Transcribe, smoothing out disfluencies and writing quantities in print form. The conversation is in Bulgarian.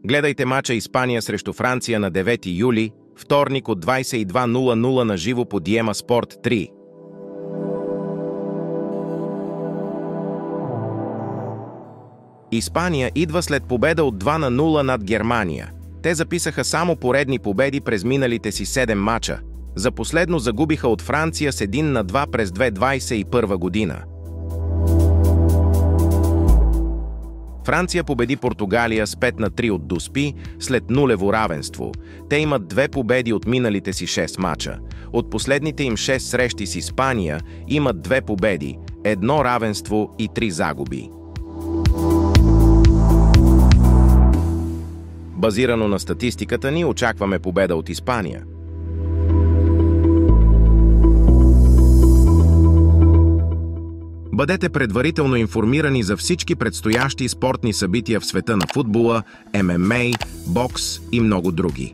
Гледайте мача Испания срещу Франция на 9 юли, вторник от 22:00 на живо по Диема Спорт 3. Испания идва след победа от 2:0 над Германия. Те записаха само поредни победи през миналите си 7 мача. За последно загубиха от Франция с 1:2 през 2021 година. Франция победи Португалия с 5:3 от Дуспи след нулево равенство. Те имат 2 победи от миналите си 6 мача. От последните им 6 срещи с Испания имат 2 победи, 1 равенство и 3 загуби. Базирано на статистиката ни, очакваме победа от Испания. Бъдете предварително информирани за всички предстоящи спортни събития в света на футбола, ММА, бокс и много други.